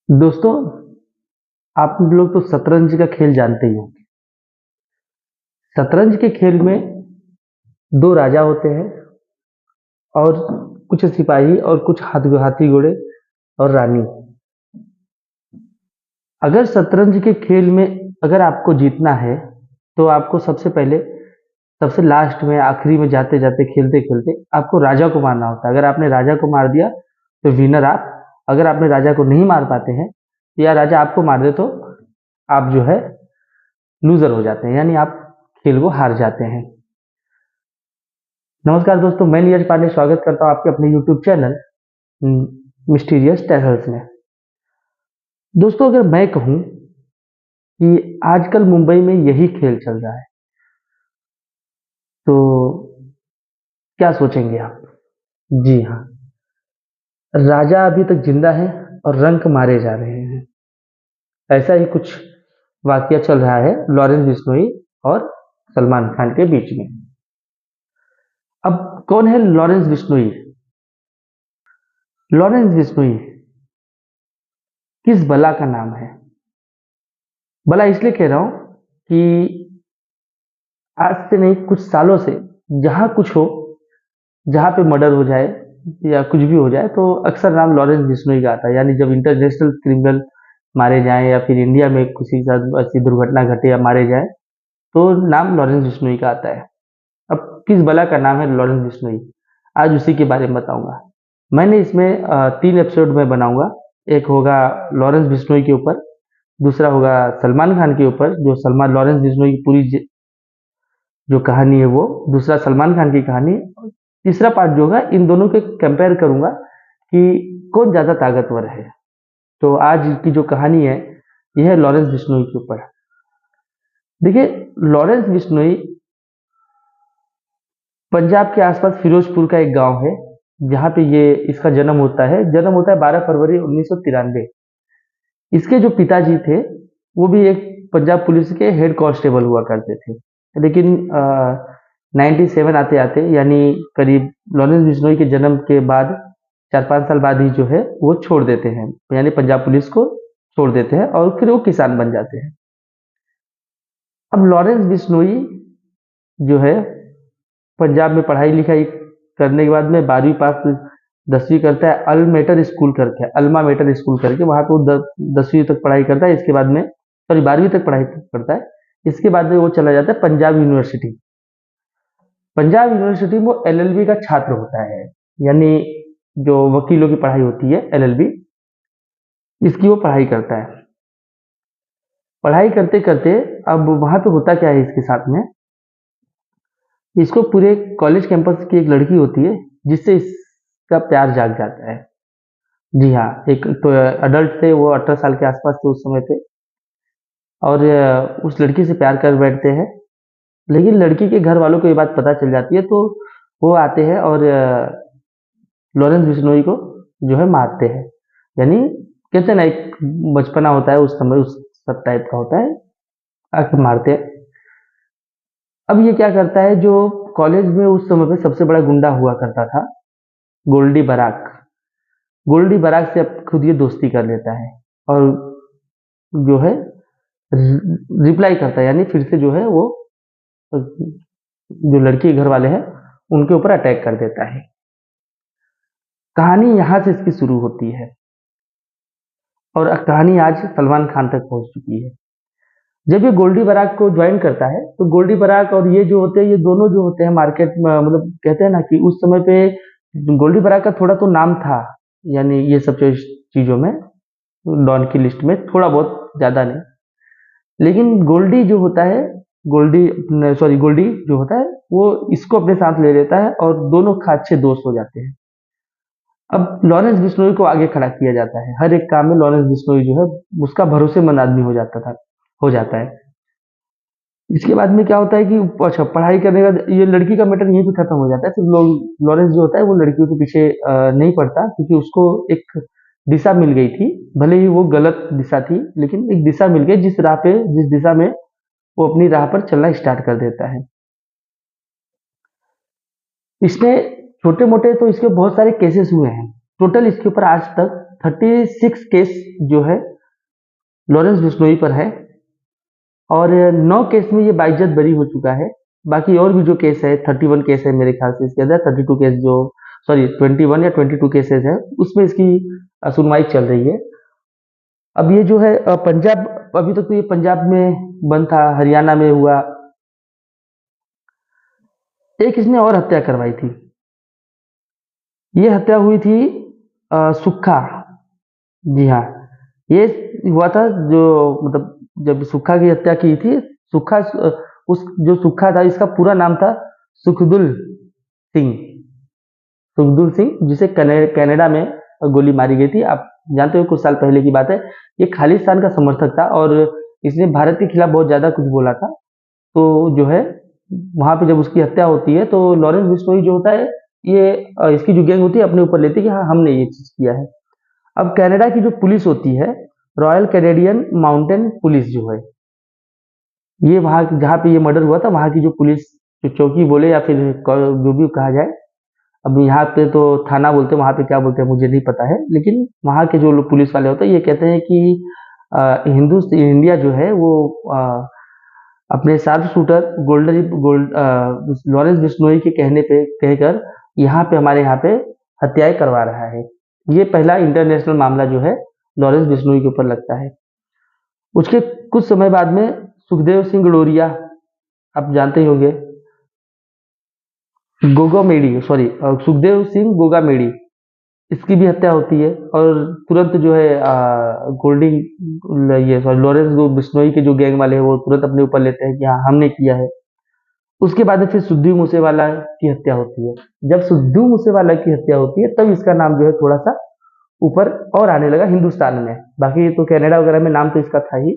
दोस्तों, आप लोग तो शतरंज का खेल जानते ही होंगे। शतरंज के खेल में दो राजा होते हैं और कुछ सिपाही और कुछ हाथी घोड़े और रानी। अगर शतरंज के खेल में अगर आपको जीतना है तो आपको सबसे पहले सबसे लास्ट में आखिरी में जाते जाते खेलते खेलते आपको राजा को मारना होता है। अगर आपने राजा को मार दिया तो विनर आप। अगर आपने राजा को नहीं मार पाते हैं या राजा आपको मार दे तो आप जो है लूजर हो जाते हैं, यानी आप खेल को हार जाते हैं। नमस्कार दोस्तों, मैं नीरज पांडे स्वागत करता हूं आपके अपने यूट्यूब चैनल मिस्टीरियस टेरर्स में। दोस्तों, अगर मैं कहूं कि आजकल मुंबई में यही खेल चल रहा है तो क्या सोचेंगे आप? जी हाँ, राजा अभी तक जिंदा है और रंक मारे जा रहे हैं। ऐसा ही कुछ वाकया चल रहा है लॉरेंस बिश्नोई और सलमान खान के बीच में। अब कौन है लॉरेंस बिश्नोई? लॉरेंस बिश्नोई किस बला का नाम है? भला इसलिए कह रहा हूं कि आज से नहीं, कुछ सालों से जहां कुछ हो, जहां पे मर्डर हो जाए या कुछ भी हो जाए तो अक्सर नाम लॉरेंस बिश्नोई का आता है। यानी जब इंटरनेशनल क्रिमिनल मारे जाएं या फिर इंडिया में किसी के साथ ऐसी दुर्घटना घटे या मारे जाए तो नाम लॉरेंस बिश्नोई का आता है। अब किस बला का नाम है लॉरेंस बिश्नोई, आज उसी के बारे में बताऊंगा। मैंने इसमें 3 एपिसोड में बनाऊंगा। एक होगा लॉरेंस बिश्नोई के ऊपर, दूसरा होगा सलमान खान के ऊपर, जो सलमान लॉरेंस बिश्नोई की पूरी जो कहानी है वो, दूसरा सलमान खान की कहानी, तीसरा पार्ट जो होगा इन दोनों के कंपेयर करूंगा कि कौन ज्यादा ताकतवर है। तो आज की जो कहानी है यह है लॉरेंस बिश्नोई के ऊपर। देखिए, लॉरेंस बिश्नोई पंजाब के आसपास फिरोजपुर का एक गांव है जहां पे ये इसका जन्म होता है। जन्म होता है 12 फरवरी 1993। इसके जो पिताजी थे वो भी एक पंजाब पुलिस के हेड कांस्टेबल हुआ करते थे, लेकिन 97 आते आते, यानी करीब लॉरेंस बिश्नोई के जन्म के बाद 4-5 साल बाद ही जो है वो छोड़ देते हैं, यानी पंजाब पुलिस को छोड़ देते हैं और फिर वो किसान बन जाते हैं। अब लॉरेंस बिश्नोई जो है पंजाब में पढ़ाई लिखाई करने के बाद में 12वीं पास 10वीं करता है अल्मेटर स्कूल करके, अल्मा मेटर स्कूल करके, वहां पे वो 10वीं तक पढ़ाई करता है। इसके बाद में सॉरी 12वीं तक पढ़ाई करता है। इसके बाद में वो चला जाता है पंजाब यूनिवर्सिटी। पंजाब यूनिवर्सिटी में वो एलएलबी का छात्र होता है, यानी जो वकीलों की पढ़ाई होती है एलएलबी, इसकी वो पढ़ाई करता है। पढ़ाई करते करते अब वहां पे होता क्या है इसके साथ में, इसको पूरे कॉलेज कैंपस की एक लड़की होती है जिससे इसका प्यार जाग जाता है। जी हाँ, एक तो अडल्ट थे, वो 18 साल के आसपास थे उस समय पे, और उस लड़की से प्यार कर बैठते हैं। लेकिन लड़की के घर वालों को ये बात पता चल जाती है तो वो आते हैं और लॉरेंस बिश्नोई को जो है मारते हैं। यानी कहते हैं ना, एक बचपना होता है उस समय, उस सब टाइप का होता है, आके मारते हैं। अब ये क्या करता है, जो कॉलेज में उस समय पे सबसे बड़ा गुंडा हुआ करता था, गोल्डी बराक, गोल्डी बराक से अब खुद ये दोस्ती कर लेता है और जो है रिप्लाई करता है, यानी फिर से जो है वो जो लड़की के घर वाले हैं उनके ऊपर अटैक कर देता है। कहानी यहां से इसकी शुरू होती है और कहानी आज सलमान खान तक पहुंच चुकी है। जब ये गोल्डी बराक को ज्वाइन करता है तो गोल्डी बराक और ये जो होते हैं, ये दोनों जो होते हैं मार्केट में, मतलब कहते हैं ना कि उस समय पे गोल्डी बराक का थोड़ा तो नाम था, यानी ये सब चीजों में, डॉन की लिस्ट में थोड़ा बहुत, ज्यादा नहीं। लेकिन गोल्डी जो होता है, गोल्डी जो होता है वो इसको अपने साथ ले लेता है और दोनों अच्छे दोस्त हो जाते हैं। अब लॉरेंस बिश्नोई को आगे खड़ा किया जाता है, हर एक काम में लॉरेंस बिश्नोई जो है उसका भरोसेमंद आदमी हो जाता है। इसके बाद में क्या होता है कि अच्छा, पढ़ाई करने का ये लड़की का मैटर यहीं पे खत्म हो जाता है। फिर लॉरेंस जो होता है वो लड़कियों के पीछे नहीं पड़ता, क्योंकि उसको एक दिशा मिल गई थी। भले ही वो गलत दिशा थी, लेकिन एक दिशा मिल गई जिस दिशा में वो अपनी राह पर चलना स्टार्ट कर देता है। इसने छोटे मोटे तो इसके बहुत सारे केसेस हुए हैं। टोटल इसके ऊपर आज तक 36 केस जो है लॉरेंस बिश्नोई पर है, और 9 केस में ये बाइज्जत बरी हो चुका है। बाकी और भी जो केस है, 31 केस है मेरे ख्याल से इसके अंदर, 32 केस जो, सॉरी 21 या 22 केसेस है, उसमें इसकी सुनवाई चल रही है। अब ये जो है पंजाब, अभी तक तो ये पंजाब में बंद था, हरियाणा में हुआ। एक इसने और हत्या करवाई थी। ये हत्या हुई थी सुक्खा। जी हाँ, ये हुआ था जो, मतलब जब सुक्खा की हत्या की थी, सुक्खा उस जो सुक्खा था, इसका पूरा नाम था सुखदुल सिंह। सुखदुल सिंह, जिसे कनाडा में गोली मारी गई थी। आप जानते हो कुछ साल पहले की बात है। ये खालिस्तान का समर्थक था और इसने भारत के खिलाफ बहुत ज्यादा कुछ बोला था। तो जो है वहां पे जब उसकी हत्या होती है तो लॉरेंस बिश्नोई जो होता है, ये इसकी जो गैंग होती है अपने ऊपर लेती है कि हाँ हमने ये चीज किया है। अब कनाडा की जो पुलिस होती है, रॉयल कैनेडियन माउंटेन पुलिस जो है, ये वहाँ जहाँ पे ये मर्डर हुआ था वहाँ की जो पुलिस, जो चौकी बोले या फिर जो भी कहा जाए, अब यहाँ पे तो थाना बोलते हैं, वहाँ पे क्या बोलते हैं मुझे नहीं पता है, लेकिन वहाँ के जो लोग पुलिस वाले होते हैं ये कहते हैं कि हिंदू इंडिया जो है वो अपने शार्प शूटर लॉरेंस बिश्नोई के कहने पे कहकर यहाँ पे हमारे यहाँ पे हत्याएं करवा रहा है। ये पहला इंटरनेशनल मामला जो है लॉरेंस बिश्नोई के ऊपर लगता है। उसके कुछ समय बाद में सुखदेव सिंह गडोरिया, आप जानते ही होंगे, गोगामेडी, सॉरी सुखदेव सिंह गोगामेडी, इसकी भी हत्या होती है और तुरंत जो है ये सॉरी लॉरेंस बिश्नोई के जो गैंग वाले हैं वो तुरंत अपने ऊपर लेते हैं कि हाँ हमने किया है। उसके बाद फिर सिद्धू मूसेवाला की हत्या होती है। जब सिद्धू मूसेवाला की हत्या होती है तब इसका नाम जो है थोड़ा सा ऊपर और आने लगा हिंदुस्तान में। बाकी तो कनाडा वगैरह में नाम तो इसका था ही।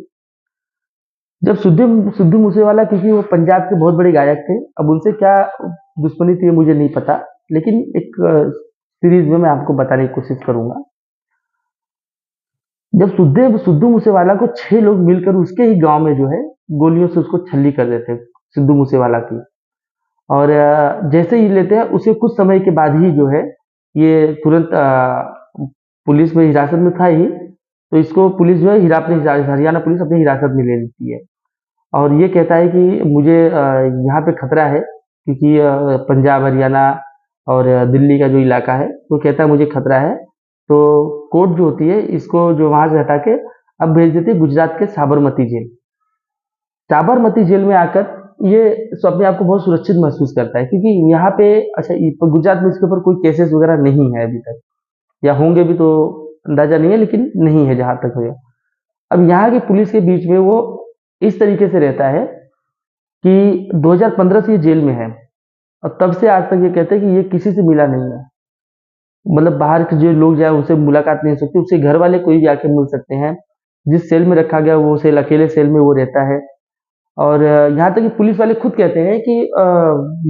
जब सिद्धू सिद्धू मूसेवाला, क्योंकि वो पंजाब के बहुत बड़े गायक थे, अब उनसे क्या दुश्मनी थी मुझे नहीं पता, लेकिन एक सीरीज में मैं आपको बताने की कोशिश करूंगा। जब सिद्धू मूसेवाला को 6 लोग मिलकर उसके ही गांव में जो है गोलियों से उसको छल्ली कर देते सिद्धू मूसेवाला की, और जैसे ही लेते हैं उसके कुछ समय के बाद ही जो है ये तुरंत पुलिस में हिरासत में था ही, तो इसको पुलिस जो है हरियाणा पुलिस अपनी हिरासत में ले लेती है और ये कहता है कि मुझे यहाँ पे खतरा है, क्योंकि पंजाब हरियाणा और दिल्ली का जो इलाका है, तो कहता है मुझे खतरा है। तो कोर्ट जो होती है इसको जो वहां से हटा के अब भेज देती है गुजरात के साबरमती जेल। साबरमती जेल में आकर ये अपने आप को बहुत सुरक्षित महसूस करता है, क्योंकि यहाँ पे, अच्छा गुजरात में इसके ऊपर कोई केसेस वगैरह नहीं है अभी तक, या होंगे भी तो अंदाजा नहीं है, लेकिन नहीं है जहां तक है। अब यहाँ की पुलिस के बीच में वो इस तरीके से रहता है कि 2015 से ये जेल में है और तब से आज तक ये कहते हैं कि ये किसी से मिला नहीं है। मतलब बाहर के जो लोग जाए उनसे मुलाकात नहीं हो सकती, उसके घर वाले कोई भी आके मिल सकते हैं। जिस सेल में रखा गया वो सेल अकेले सेल में वो रहता है। और यहाँ तक कि पुलिस वाले खुद कहते हैं कि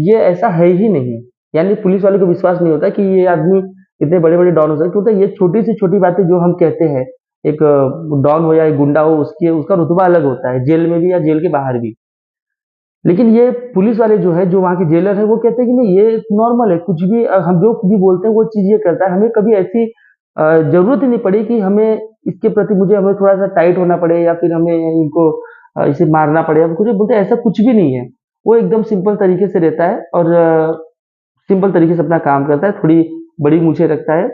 ये ऐसा है ही नहीं, यानी पुलिस वाले को विश्वास नहीं होता कि ये आदमी इतने बड़े बड़े डॉन हो सकते, क्योंकि ये छोटी से छोटी बातें जो हम कहते हैं, एक डॉन हो या एक गुंडा हो, उसकी उसका रुतबा अलग होता है जेल में भी या जेल के बाहर भी। लेकिन ये पुलिस वाले जो है, जो वहाँ के जेलर है, वो कहते हैं कि नहीं ये नॉर्मल है, कुछ भी हम जो भी बोलते हैं वो चीज ये करता है, हमें कभी ऐसी जरूरत ही नहीं पड़ी कि हमें इसके प्रति हमें थोड़ा सा टाइट होना पड़े या फिर हमें इनको इसे मारना पड़े, हम कुछ बोलते हैं, ऐसा कुछ भी नहीं है। वो एकदम सिंपल तरीके से रहता है और सिंपल तरीके से अपना काम करता है। थोड़ी बड़ी मूछें रखता है,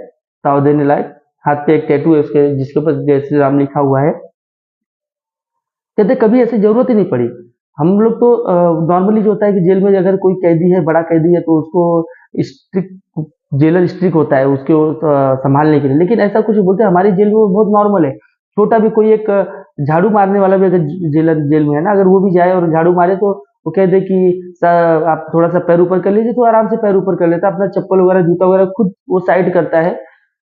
ताव देने लायक। हाथ पे एक टैटू है उसके जिसके ऊपर जय श्री राम लिखा हुआ है। कहते कभी ऐसी जरूरत ही नहीं पड़ी। हम लोग तो नॉर्मली जो होता है कि जेल में अगर कोई कैदी है, बड़ा कैदी है, तो उसको स्ट्रिक्ट, जेलर स्ट्रिक्ट होता है उसके संभालने के लिए, लेकिन ऐसा कुछ बोलते हैं हमारी जेल में वो बहुत नॉर्मल है। छोटा भी कोई एक झाड़ू मारने वाला भी अगर जेलर जेल में है ना, अगर वो भी जाए और झाड़ू मारे तो वो कह दे कि आप थोड़ा सा पैर ऊपर कर लीजिए, तो आराम से पैर ऊपर कर लेता है, अपना चप्पल वगैरह जूता वगैरह खुद वो साइड करता है।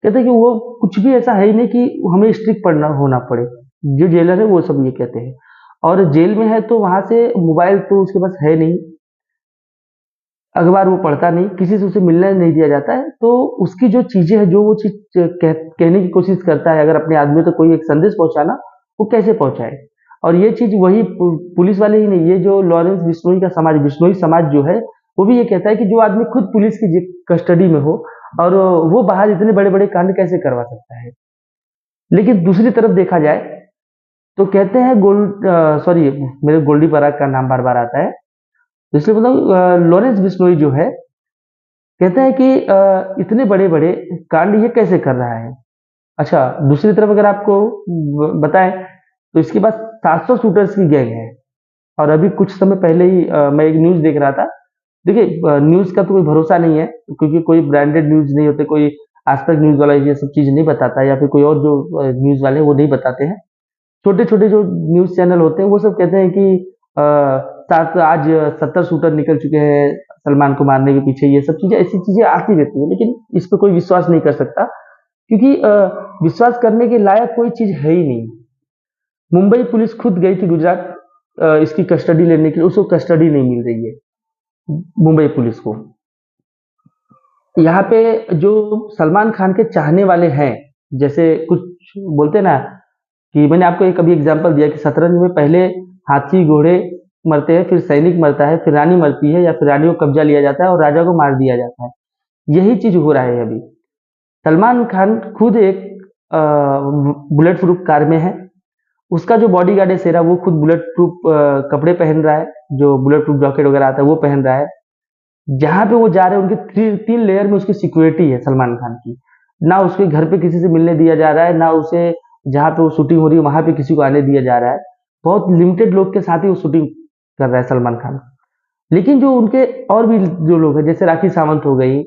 कहते हैं कि वो कुछ भी ऐसा है ही नहीं कि हमें स्ट्रिक्ट पढ़ना होना पड़े। जो जेलर है वो सब ये कहते हैं। और जेल में है तो वहां से मोबाइल तो उसके पास है नहीं, अखबार वो पढ़ता नहीं, किसी से उसे मिलने नहीं दिया जाता है। तो उसकी जो चीजें हैं, जो वो चीज कहने की कोशिश करता है, अगर अपने आदमी तक कोई एक संदेश पहुंचाना, वो कैसे पहुंचाए। और ये चीज वही पुलिस वाले ही नहीं, ये जो लॉरेंस बिश्नोई का समाज, बिश्नोई समाज जो है, वो भी ये कहता है कि जो आदमी खुद पुलिस की कस्टडी में हो और वो बाहर इतने बड़े बड़े कांड कैसे करवा सकता है। लेकिन दूसरी तरफ देखा जाए तो कहते हैं सॉरी, मेरे गोल्डी बराक का नाम बार बार आता है, तो इसलिए मतलब लॉरेंस बिश्नोई जो है, कहते हैं कि इतने बड़े बड़े कांड ये कैसे कर रहा है। अच्छा, दूसरी तरफ अगर आपको बताएं तो इसके पास 700 शूटर्स की गैंग है। और अभी कुछ समय पहले ही मैं एक न्यूज देख रहा था। देखिए, न्यूज का तो कोई भरोसा नहीं है, क्योंकि कोई ब्रांडेड न्यूज नहीं होते, कोई आज तक न्यूज वाला ये सब चीज नहीं बताता, या फिर कोई और जो न्यूज वाले हैं वो नहीं बताते हैं। छोटे छोटे जो न्यूज चैनल होते हैं वो सब कहते हैं कि अ, सात आज 70 शूटर निकल चुके हैं सलमान को मारने के पीछे, ये सब चीजें, ऐसी चीजें आती रहती है, लेकिन इस पर कोई विश्वास नहीं कर सकता, क्योंकि विश्वास करने के लायक कोई चीज है ही नहीं। मुंबई पुलिस खुद गई थी गुजरात इसकी कस्टडी लेने के लिए, उसको कस्टडी नहीं मिल रही है मुंबई पुलिस को। यहाँ पे जो सलमान खान के चाहने वाले हैं, जैसे कुछ बोलते हैं ना, कि मैंने आपको एक अभी एग्जांपल दिया कि शतरंज में पहले हाथी घोड़े मरते हैं, फिर सैनिक मरता है, फिर रानी मरती है, या फिर रानी को कब्जा लिया जाता है और राजा को मार दिया जाता है। यही चीज हो रहा है अभी। सलमान खान खुद एक बुलेट प्रूफ कार में है, उसका जो बॉडी गार्ड है शेरा, वो खुद बुलेट प्रूफ कपड़े पहन रहा है, जो बुलेट प्रूफ जैकेट वगैरह आता है वो पहन रहा है। जहां पे वो जा रहे हैं उनके तीन लेयर में उसकी सिक्योरिटी है सलमान खान की। ना उसके घर पे किसी से मिलने दिया जा रहा है, ना उसे जहां पे वो शूटिंग हो रही है वहां पे किसी को आने दिया जा रहा है। बहुत लिमिटेड लोग के साथ ही वो शूटिंग कर रहा है सलमान खान। लेकिन जो उनके और भी जो लोग हैं, जैसे राखी सावंत हो गई,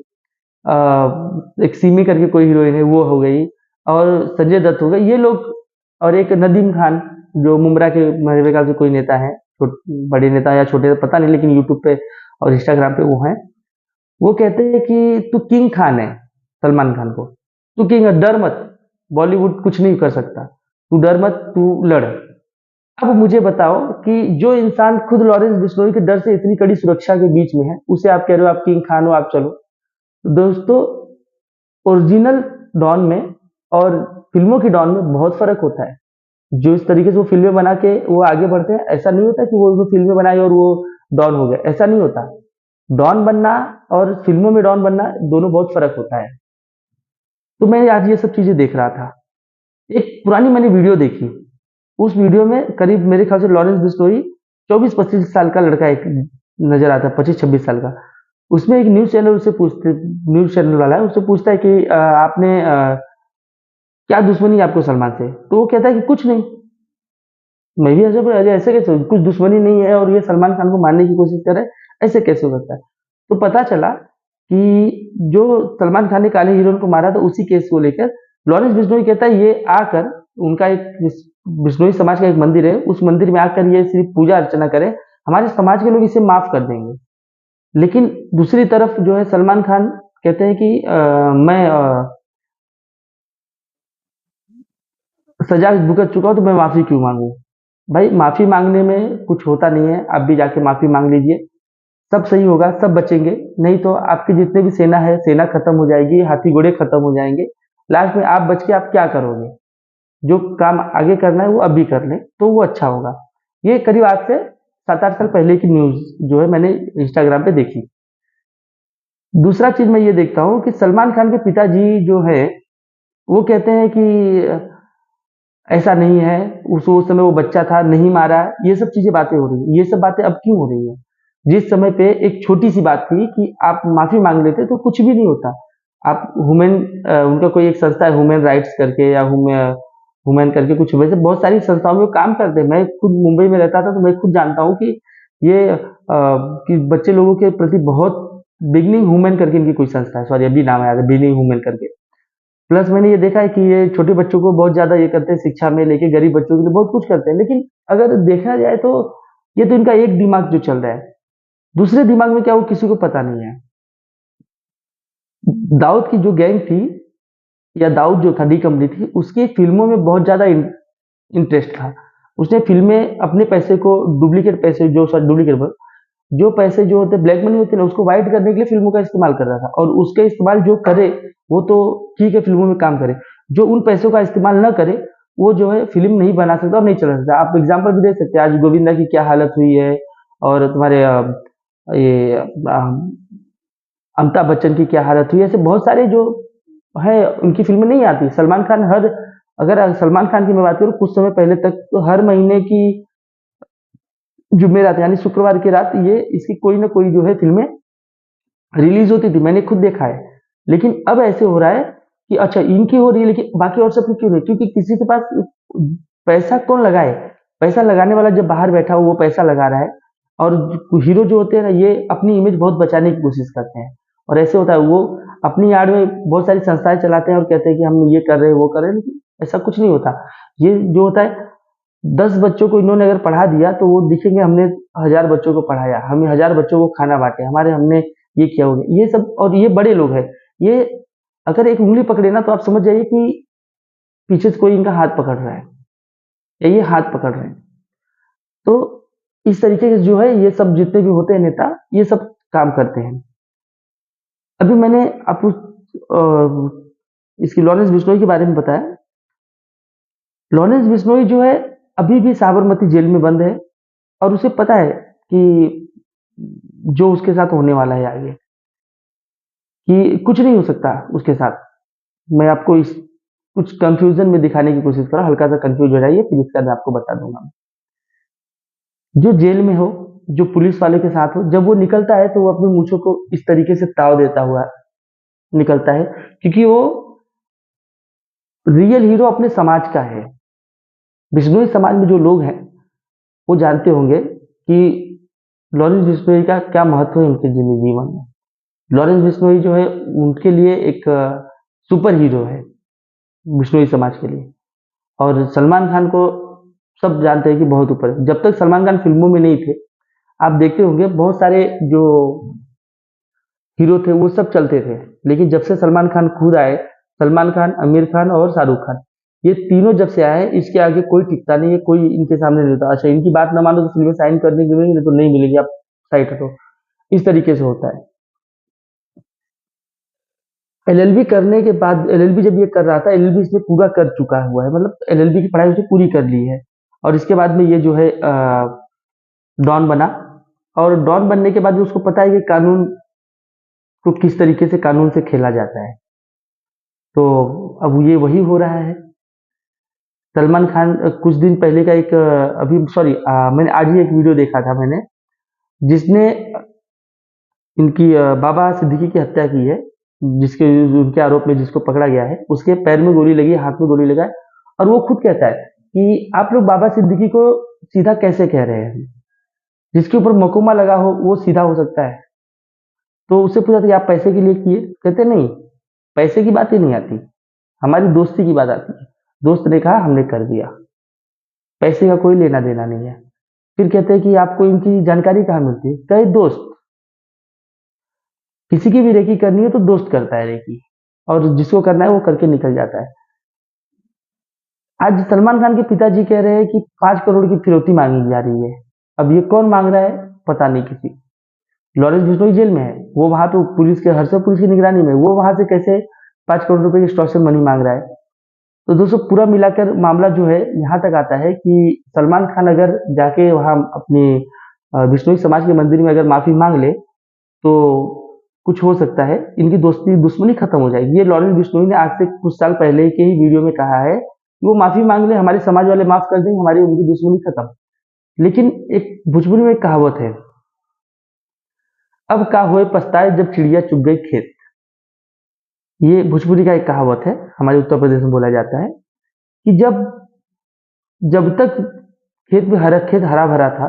एक सीमी करके कोई हीरोइन है वो हो गई, और संजय दत्त हो गए, ये लोग, और एक नदीम खान जो मुमरा के मेरे ख्याल से कोई नेता है, बड़े नेता या छोटे पता नहीं, लेकिन यूट्यूब पे और इंस्टाग्राम पे वो हैं। वो कहते हैं कि तू किंग खान है, सलमान खान को, तू किंग है, डर मत, बॉलीवुड कुछ नहीं कर सकता, तू डर मत, तू लड़। अब मुझे बताओ कि जो इंसान खुद लॉरेंस बिश्नोई के डर से इतनी कड़ी सुरक्षा के बीच में है, उसे आप कह रहे हो आप किंग खान हो, आप चलो। तो दोस्तों, ओरिजिनल डॉन में और फिल्मों की डॉन में बहुत फर्क होता है। जो इस तरीके से वो फिल्में बना के वो आगे बढ़ते हैं, ऐसा नहीं होता कि वो उसने फिल्में बनाई और वो डॉन हो गया, ऐसा नहीं होता। डॉन बनना और फिल्मों में डॉन बनना दोनों बहुत फर्क होता है। तो मैं आज ये सब चीजें देख रहा था, एक पुरानी मैंने वीडियो देखी। उस वीडियो में करीब मेरे ख्याल से लॉरेंस बिश्नोई 24-25 साल का लड़का एक नजर आता है, 25-26 साल का। उसमें एक न्यूज चैनल वाला है, उससे पूछता है कि आपने क्या दुश्मनी है आपको सलमान से, तो वो कहता है कि कुछ नहीं। मैं भी ऐसे, अरे ऐसे कैसे, कुछ दुश्मनी नहीं है और ये सलमान खान को मारने की कोशिश कर रहे हैं, ऐसे कैसे हो सकता है। तो पता चला कि जो सलमान खान ने काले हीरोइन को मारा था, उसी केस को लेकर लॉरेंस बिश्नोई कहता है ये आकर, उनका एक बिश्नोई समाज का एक मंदिर है, उस मंदिर में आकर ये सिर्फ पूजा अर्चना करें, हमारे समाज के लोग इसे माफ कर देंगे। लेकिन दूसरी तरफ जो है सलमान खान कहते हैं कि मैं सजा भुगत चुका हूं तो मैं माफी क्यों मांगू। भाई, माफी मांगने में कुछ होता नहीं है, आप भी जाके माफी मांग लीजिए, सब सही होगा, सब बचेंगे। नहीं तो आपके जितने भी सेना है, सेना खत्म हो जाएगी, हाथी घोड़े खत्म हो जाएंगे। लास्ट में आप बच के आप क्या करोगे। जो काम आगे करना है वो अभी कर लें तो वो अच्छा होगा। ये करीब आज से 7-8 साल पहले की न्यूज जो है मैंने इंस्टाग्राम पे देखी। दूसरा चीज मैं ये देखता हूँ कि सलमान खान के पिताजी जो है, वो कहते हैं कि ऐसा नहीं है, उस समय वो बच्चा था, नहीं मारा, ये सब चीजें बातें हो रही है। ये सब बातें अब क्यों हो रही है। जिस समय पे एक छोटी सी बात थी कि आप माफी मांग लेते तो कुछ भी नहीं होता। आप उनका कोई एक संस्था है ह्यूमन राइट्स करके, या वुमेन करके, कुछ वैसे बहुत सारी संस्थाओं में वो काम करते हैं। मैं खुद मुंबई में रहता था तो मैं खुद जानता हूँ कि ये कि बच्चे लोगों के प्रति बहुत, बिगनिंग वुमेन करके इनकी कोई संस्था है, सॉरी अभी नाम आया था, बिगनिंग वुमेन करके। प्लस मैंने ये देखा है कि ये छोटे बच्चों को बहुत ज्यादा ये करते हैं, शिक्षा में लेके गरीब बच्चों के लिए बहुत कुछ करते हैं। लेकिन अगर देखा जाए तो ये तो इनका एक दिमाग जो चल रहा है, दूसरे दिमाग में क्या वो किसी को पता नहीं है। दाऊद की जो गैंग थी, या दाऊद जो था, डी कंपनी थी, उसकी फिल्मों में बहुत ज्यादा इंटरेस्ट था। उसने फिल्में अपने पैसे को, डुप्लीकेट पैसे, जो सॉरी डुप्लीकेट, जो पैसे जो होते ब्लैक मनी होते ना, उसको वाइट करने के लिए फिल्मों का इस्तेमाल कर रहा था। और उसका इस्तेमाल जो करे वो तो ठीक है, फिल्मों में काम करे। जो उन पैसों का इस्तेमाल न करे, वो जो है फिल्म नहीं बना सकता और नहीं चला सकता। आप एग्जाम्पल भी दे सकते हैं, आज गोविंदा की क्या हालत हुई है, और तुम्हारे ये अमिताभ बच्चन की क्या हालत हुई है। ऐसे बहुत सारे जो है उनकी फिल्में नहीं आती। सलमान खान हर अगर सलमान खान की मैं बात करूँ, कुछ समय पहले तक तो हर महीने की जुमेरात यानी शुक्रवार की रात ये इसकी कोई ना कोई जो है फ़िल्में रिलीज़ होती थी, मैंने खुद देखा है। लेकिन अब ऐसे हो रहा है कि अच्छा इनकी हो रही है लेकिन बाकी और सबकी क्यों नहीं? क्योंकि किसी के पास पैसा कौन लगाए? पैसा लगाने वाला जब बाहर बैठा हो वो पैसा लगा रहा है और हीरो जो होते हैं ना ये अपनी इमेज बहुत बचाने की कोशिश करते हैं। और ऐसे होता है वो अपनी आड़ में बहुत सारी संस्थाएँ चलाते हैं और कहते हैं कि हम ये कर रहे हैं, वो कर रहे हैं, लेकिन ऐसा कुछ नहीं होता। ये जो होता है 10 बच्चों को इन्होंने अगर पढ़ा दिया तो वो दिखेंगे हमने 1000 बच्चों को पढ़ाया, हमने 1000 बच्चों को खाना बाँटे, हमारे हमने ये किया हो गया। ये सब और ये बड़े लोग हैं। ये अगर एक उँगली पकड़े ना तो आप समझ जाइए कि पीछे से कोई इनका हाथ पकड़ रहा है या ये हाथ पकड़ रहे हैं। तो इस तरीके से जो है ये सब जितने भी होते हैं नेता, ये सब काम करते हैं। अभी मैंने आपको इसकी लॉरेंस बिश्नोई के बारे में बताया। लॉरेंस बिश्नोई जो है अभी भी साबरमती जेल में बंद है और उसे पता है कि जो उसके साथ होने वाला है आगे, कि कुछ नहीं हो सकता उसके साथ। मैं आपको इस कुछ कंफ्यूजन में दिखाने की कोशिश कर रहा हूँ, हल्का सा कंफ्यूज हो जाइए फिर इसका मैं आपको बता दूंगा। जो जेल में हो, जो पुलिस वाले के साथ हो, जब वो निकलता है तो वो अपनी मूंछों को इस तरीके से ताव देता हुआ निकलता है, क्योंकि वो रियल हीरो अपने समाज का है। बिश्नोई समाज में जो लोग हैं वो जानते होंगे कि लॉरेंस बिश्नोई का क्या महत्व है उनके जीवन में। लॉरेंस बिश्नोई जो है उनके लिए एक सुपर हीरो है बिश्नोई समाज के लिए। और सलमान खान को सब जानते हैं कि बहुत ऊपर है। जब तक सलमान खान फिल्मों में नहीं थे आप देखते होंगे बहुत सारे जो हीरो थे वो सब चलते थे, लेकिन जब से सलमान खान खुद आए, सलमान खान, आमिर खान और शाहरुख खान, ये तीनों जब से आए इसके आगे कोई टिकता नहीं है, कोई इनके सामने नहीं होता। अच्छा इनकी बात ना मानो तो फिल्में साइन करने की मिलेंगी, नहीं तो नहीं मिलेगी, आप साइड हटो। इस तरीके से होता है। एलएलबी करने के बाद एलएलबी जब ये कर रहा था, एलएलबी इसने पूरा कर चुका हुआ है, मतलब एलएलबी की पढ़ाई उसने पूरी कर ली है। और इसके बाद में ये जो है डॉन बना और डॉन बनने के बाद भी उसको पता है कि कानून को किस तरीके से कानून से खेला जाता है। तो अब ये वही हो रहा है। सलमान खान कुछ दिन पहले का एक अभी सॉरी मैंने आज ही एक वीडियो देखा था मैंने, जिसने इनकी बाबा सिद्दीकी की हत्या की है, जिसके उनके आरोप में जिसको पकड़ा गया है उसके पैर में गोली लगी है, हाथ में गोली लगा है। और वो खुद कहता है कि आप लोग बाबा सिद्दीकी को सीधा कैसे कह रहे हैं, जिसके ऊपर मकुमा लगा हो वो सीधा हो सकता है। तो उससे पूछा था कि आप पैसे के लिए किए, कहते नहीं, पैसे की बात ही नहीं आती, हमारी दोस्ती की बात आती है। दोस्त ने कहा हमने कर दिया, पैसे का कोई लेना देना नहीं है। फिर कहते हैं कि आपको इनकी जानकारी कहाँ मिलती है, कहे दोस्त, किसी की भी रेकी करनी है तो दोस्त करता है रेकी, और जिसको करना है वो करके निकल जाता है। आज सलमान खान के पिताजी कह रहे हैं कि 5 करोड़ की फिरौती मांगी जा रही है। अब ये कौन मांग रहा है पता नहीं किसी। लॉरेंस बिश्नोई जेल में है, वो वहां पे पुलिस के हर्षद पुलिस की निगरानी में, वो वहां से कैसे 5 करोड़ रुपए की एक्सटॉर्शन मनी मांग रहा है। तो दोस्तों पूरा मिलाकर मामला जो है यहाँ तक आता है कि सलमान खान अगर जाके वहाँ अपने बिश्नोई समाज के मंदिर में अगर माफी मांग ले तो कुछ हो सकता है, इनकी दोस्ती दुश्मनी खत्म हो जाएगी। ये लॉरेंस बिश्नोई ने आज से कुछ साल पहले के ही वीडियो में कहा है कि वो माफी मांग ले, हमारे समाज वाले माफ कर देंगे, हमारी उनकी दुश्मनी खत्म। लेकिन एक भोजपुरी में एक कहावत है, अब का होए पछताए जब चिड़िया चुग गई खेत। ये भोजपुरी का एक कहावत है, हमारे उत्तर प्रदेश में बोला जाता है कि जब जब तक खेत हरा भरा था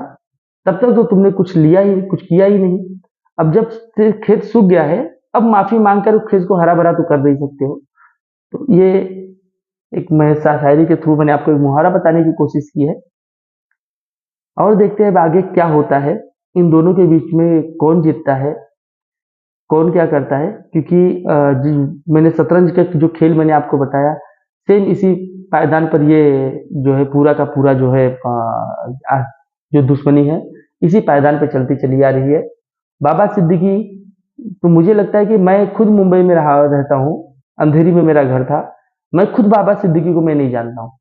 तब तक तो तुमने कुछ लिया ही कुछ किया ही नहीं। अब जब से खेत सूख गया है, अब माफी मांगकर उस खेत को हरा भरा तो कर नहीं सकते हो। तो ये एक मैं शायरी के थ्रू मैंने आपको एक मुहावरा बताने की कोशिश की है। और देखते हैं अब आगे क्या होता है, इन दोनों के बीच में कौन जीतता है, कौन क्या करता है। क्योंकि मैंने शतरंज का जो खेल मैंने आपको बताया, सेम इसी पायदान पर ये जो है पूरा का पूरा जो है जो दुश्मनी है इसी पायदान पे चलती चली आ रही है। बाबा सिद्दीकी, तो मुझे लगता है कि मैं खुद मुंबई में रहा रहता हूँ, अंधेरी में मेरा घर था, मैं खुद बाबा सिद्दीकी को मैं नहीं जानता हूँ,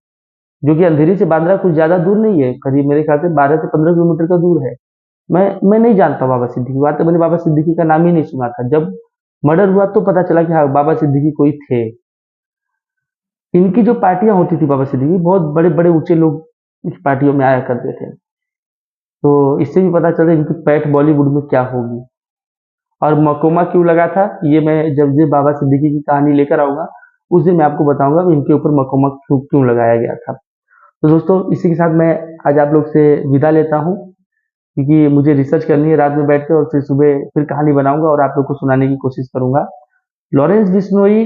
जो कि अंधेरी से बांद्रा कुछ ज्यादा दूर नहीं है, करीब मेरे ख्याल से 12 से 15 किलोमीटर का दूर है। मैं नहीं जानता बाबा सिद्दीकी, बात मैंने बाबा सिद्दीकी का नाम ही नहीं सुना था। जब मर्डर हुआ तो पता चला कि हाँ बाबा सिद्दीकी कोई थे। इनकी जो पार्टियां होती थी बाबा सिद्दीकी, बहुत बड़े बड़े ऊंचे लोग इस पार्टियों में आया करते थे। तो इससे भी पता चलता है इनकी पैठ बॉलीवुड में क्या होगी। और मकोमा क्यों लगा था, ये मैं जब भी बाबा सिद्दीकी की कहानी लेकर आऊंगा उस दिन मैं आपको बताऊंगा कि इनके ऊपर मकोमा क्यों क्यों लगाया गया था। तो दोस्तों इसी के साथ मैं आज आप लोग से विदा लेता हूँ, क्योंकि मुझे रिसर्च करनी है रात में बैठ के, और फिर सुबह फिर कहानी बनाऊंगा और आप लोग को सुनाने की कोशिश करूंगा। लॉरेंस बिश्नोई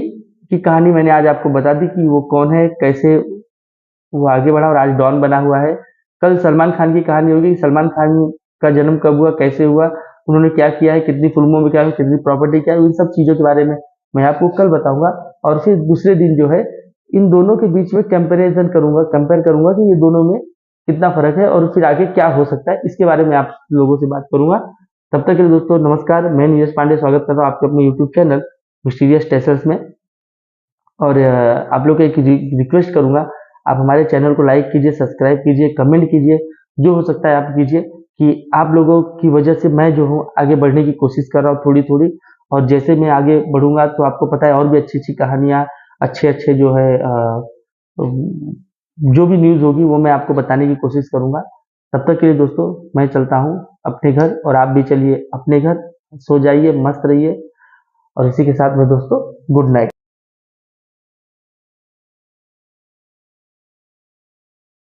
की कहानी मैंने आज आपको बता दी कि वो कौन है, कैसे वो आगे बढ़ा और आज डॉन बना हुआ है। कल सलमान खान की कहानी होगी कि सलमान खान का जन्म कब हुआ, कैसे हुआ, उन्होंने क्या किया है, कितनी फिल्मों में क्या है, कितनी प्रॉपर्टी क्या है, इन सब चीज़ों के बारे में मैं आपको कल बताऊंगा। और फिर दूसरे दिन जो है इन दोनों के बीच में कंपेरिजन करूंगा, कंपेयर करूंगा कि ये दोनों में कितना फर्क है और फिर आगे क्या हो सकता है, इसके बारे में आप लोगों से बात करूंगा। तब तक के लिए दोस्तों नमस्कार, मैं नीरज पांडे स्वागत कर रहा हूँ आपके अपने यूट्यूब चैनल मिस्टीरियस टेल्स में। और आप लोग को एक रिक्वेस्ट करूंगा, आप हमारे चैनल को लाइक कीजिए, सब्सक्राइब कीजिए, कमेंट कीजिए, जो हो सकता है आप कीजिए, कि आप लोगों की वजह से मैं जो हूँ आगे बढ़ने की कोशिश कर रहा हूँ थोड़ी थोड़ी। और जैसे मैं आगे बढ़ूंगा तो आपको पता है और भी अच्छी अच्छी कहानियाँ, अच्छे अच्छे जो है जो भी न्यूज़ होगी वो मैं आपको बताने की कोशिश करूंगा। तब तक के लिए दोस्तों मैं चलता हूँ अपने घर, और आप भी चलिए अपने घर, सो जाइए, मस्त रहिए। और इसी के साथ में दोस्तों गुड नाइट।